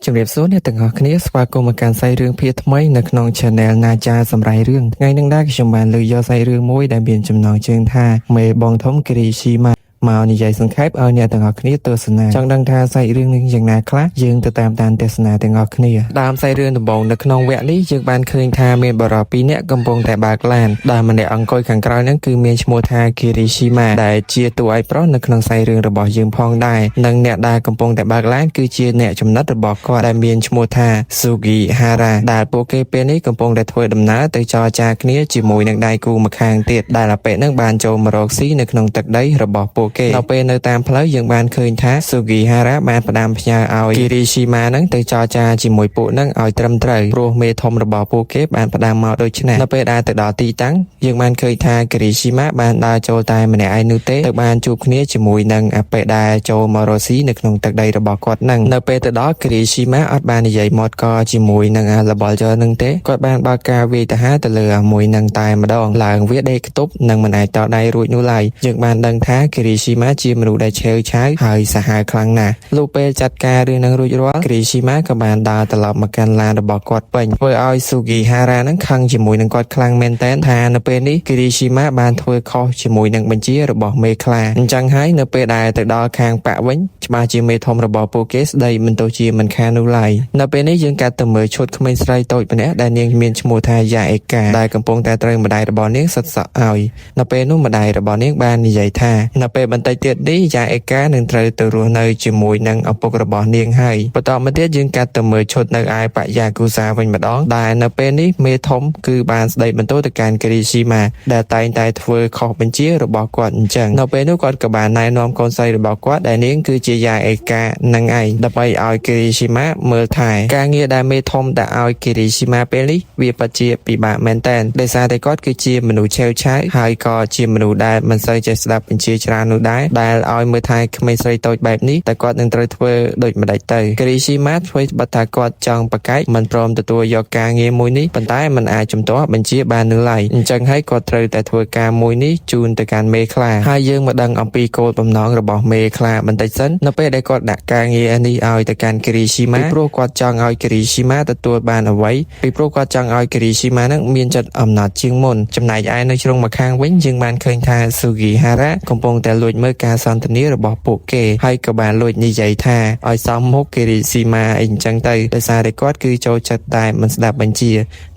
ជំរាបសួរអ្នកទាំងអស់គ្នាស្វាគមន៍មកកាន់សាច់រឿងភាគថ្មីនៅក្នុង Channel ណាចាសម្រាប់រឿងថ្ងៃនេះដែរខ្ញុំបានលើកយកសាច់រឿងមួយដែលមានចំណងជើងថាមេបងធំគិរីស៊ីម៉ាមកនិយាយសង្ខេបឲ្យអ្នកទាំងអស់គ្នាទស្សនាចង់ដឹងថាសាច់រឿងនេះយ៉ាងណាខ្លះយើងទៅតាមដានទស្សនាទាំងអស់គ្នាដើមសាច់រឿងដំបូងនៅក្នុងវគ្គនេះយើងបានឃើញថាមានបរិប2នាក់កំពុងតែបើកឡានដែលម្នាក់អង្គុយខាងក្រោយហ្នឹងគឺមានឈ្មោះថាគិរីស៊ីម៉ាដែលជាតួឯកប្រុសនៅក្នុងសាច់រឿងរបស់យើងផងដែរនិងអ្នកដែលកំពុងតែបើកឡានគឺជាអ្នកចំណិតរបស់គាត់ដែលមានឈ្មោះថាស៊ូហ្គីហារ៉ាដែលពួកគេពេលនេះកំពុងតែធ្វើដំណើរទៅចរចាគ្នាជាមួយនឹងដៃគូម្ខាងទៀតដែលអាប៉ែហ្នឹងបានចូលមករកស៊ីនៅក្នុងទឹកដីរបស់ពួកគេនៅពេលនៅតាមផ្លូវយើងបានឃើញថាស៊ូហ្គីហារ៉ាបានផ្ដាំផ្ញើឲ្យគិរីស៊ីម៉ាហ្នឹងទៅចរចាជាមួយពួកហ្នឹងឲ្យត្រឹមត្រូវព្រោះមេធំរបស់ពួកគេបានផ្ដាំមកដូច្នេះនៅពេលដែលទៅដល់ទីតាំងយើងបានឃើញថាគិរីស៊ីម៉ាបានដើរចូលតែម្នាក់ឯងនោះទេទៅបានជួបគ្នាជាមួយនឹងអាប៉ែដែលចូលមករកស៊ីនៅក្នុងទឹកដីរបស់គាត់ហ្នឹងនៅពេលទៅដល់គិរីស៊ីម៉ាអត់បាននិយាយមាត់កជាមួយនឹងលបលជើហ្នឹងទេគាត់បានបើកការវាយទៅហាទៅលើមួយនឹងតែម្ដងឡើងវាដេកខ្ទប់និងមិនអាចតដៃរួចនោះឡើយយើងបានដឹងថាគិរីស៊ីម៉ាជាមនុស្សដែលឆេវឆាវហើយសាហាវខ្លាំងណាស់លុះពេលចាត់ការរឿងនឹងរួចរាល់គិរីស៊ីម៉ាក៏បានដើរត្រឡប់មកកាន់ឡានរបស់គាត់ពេញធ្វើឲ្យស៊ូហ្គីហារ៉ានឹងខឹងជាមួយនឹងគាត់ខ្លាំងមែនទែនថានៅពេលនេះគិរីស៊ីម៉ាបានធ្វើខុសជាមួយនឹងបញ្ជារបស់មេខ្លាអញ្ចឹងហើយនៅពេលដែលទៅដល់ខាងប៉ាក់វិញច្បាស់ជាមេធំរបស់ពួកគេស្ដីមិនទោះជាមិនខាននោះឡើយនៅពេលនេះយើងកាត់ទៅមើលឈុតក្មេងស្រីតូចម្នាក់ដែលនាងមានឈ្មោះថាយ៉ាអេកាដែលកំពុងតែត្រូវម្ដាយរបស់នាងសិតសក់ឲ្យនៅពេលនោះម្ដាយរបស់នាងបាននិយាយថានៅពេលបន្តិចទៀតនេះយ៉ាអេកានឹងត្រូវទៅរស់នៅជាមួយនឹងឪពុករបស់នាងហើយបន្តមកទៀតយើងកាត់ទៅមើលឈុតនៅឯបយ៉ាគូសាវិញម្ដងដែលនៅពេលនេះមេធំគឺបានស្ដីបន្ទោសទៅកាន់គិរីស៊ីម៉ាដែលតែងតែធ្វើខុសបញ្ជារបស់គាត់អញ្ចឹងនៅពេលនោះគាត់ក៏បានណែនាំកូនស្រីរបស់គាត់ដែលនាងគឺជាយ៉ាអេកានឹងឯងដើម្បីឲ្យគិរីស៊ីម៉ាមើលថែការងារដែលមេធំដាក់ឲ្យគិរីស៊ីម៉ាពេលនេះវាពិតជាពិបាកមែនតើដោយសារតែគាត់គឺជាមនុស្សឆេវឆាវហើយក៏ជាមនុស្សដែលមិនសូវចេះស្ដាប់បញ្ជាច្រើននោះដែរដែលឲ្យមើលថែក្មេងស្រីតូចបែបនេះតែគាត់នឹងត្រូវធ្វើដូចម្ដេចទៅគិរីស៊ីម៉ាធ្វើបတ်ថាគាត់ចង់ប្រកែកមិនព្រមទទួលយកការងារមួយនេះប៉ុន្តែមិនអាចជំទាស់បញ្ជាបាននោះឡើយអញ្ចឹងហើយគាត់ត្រូវតែធ្វើការមួយនេះជូនទៅកាន់មេខ្លាហើយយើងមកដឹងអំពីគោលបំណងរបស់មេខ្លាបន្តិចសិននៅពេលដែលគាត់ដាក់ការងារនេះឲ្យទៅកាន់គិរីស៊ីម៉ាពីព្រោះគាត់ចង់ឲ្យគិរីស៊ីម៉ាទទួលបានអ្វីពីព្រោះគាត់ចង់ឲ្យគិរីស៊ីម៉ានឹងមានចិត្តអំណត់ជាងមុនចំណែកឯនៅជ្រុងម្ខាងវិញយើងបានឃើញថាស៊ូហ្គីហារ៉ាកំពុងតែលួចមើលការសន្ទនារបស់ពួកគេហើយក៏បានលួចនិយាយថាឲ្យសមមុខគិរីស៊ីម៉ាអីអញ្ចឹងទៅដោយសារតែគាត់គឺចូលចិត្តតែមិនស្ដាប់បញ្ជា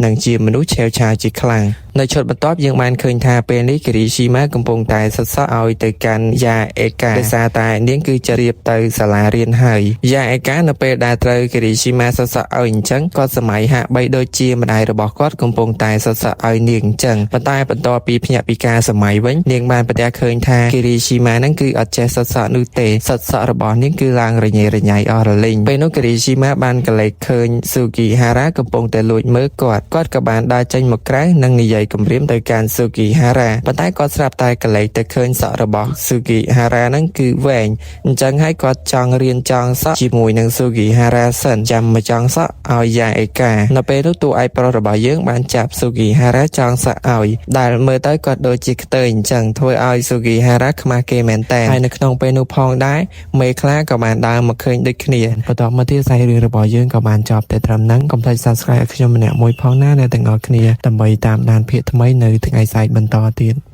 និងជាមនុស្សឆេវឆាវជាខ្លាំងនៅឈុតបន្ទាប់យើងបានឃើញថាពេលនេះគិរីស៊ីម៉ាកំពុងតែសិក្សាឲ្យទៅកាន់យ៉ាអេកាដោយសារតែនាងគឺជារៀបទៅសាលារៀនហើយយ៉ាអេកានៅពេលដែលត្រូវគិរីស៊ីម៉ាសិក្សាឲ្យអញ្ចឹងគាត់សម័យហាក់បីដូចជាម្ដាយរបស់គាត់កំពុងតែសិក្សាឲ្យនាងអញ្ចឹងប៉ុន្តែបន្ទាប់ពីភ្ញាក់ពីការសម័យវិញនាងបានប្រទះឃើញថាគិរីស៊ីម៉ាហ្នឹងគឺអត់ចេះសិក្សានោះទេសិក្សារបស់នាងគឺឡើងរញ៉េរញ៉ៃអស់រលីងពេលនោះគិរីស៊ីម៉ាបានកលេចឃើញស៊ូហ្គីហារ៉ាកំពុងតែលួចមើលគាត់ក៏បានដើរចេញមកក្រៅនិងនិយាយគំរាមទៅកាន់ស៊ូហ្គីហារ៉ាប៉ុន្តែគាត់ស្រាប់តែកលេចទៅឃើញសក់របស់ស៊ូហ្គីហារ៉ាហ្នឹងគឺវែងអញ្ចឹងហើយគាត់ចង់រៀនចងសក់ជាមួយនឹងស៊ូហ្គីហារ៉ាសិនចាំមកចងសក់ឲ្យយ៉ាអេកានៅពេលនោះតួឯកប្រុសរបស់យើងបានចាប់ស៊ូហ្គីហារ៉ាចងសក់ឲ្យដែលមើលទៅគាត់ដូចជាខ្ទើអញ្ចឹងធ្វើឲ្យស៊ូហ្គីហារ៉ាខ្មាស់គេមែនតើហើយនៅក្នុងពេលនោះផងដែរមេខ្លាក៏បានដើរមកឃើញដូចគ្នាបន្តមកទៀតសាច់រឿងរបស់យើងក៏បានចប់តែត្រឹមហ្នឹងកុំភ្លេច Subscribe ឲ្យខ្ញុំម្នាក់មួយផងណាអ្នកទាំងអស់គ្នាដើម្បីតាមដានភាគថ្មីនៅថ្ងៃស្អែកបន្តទៀត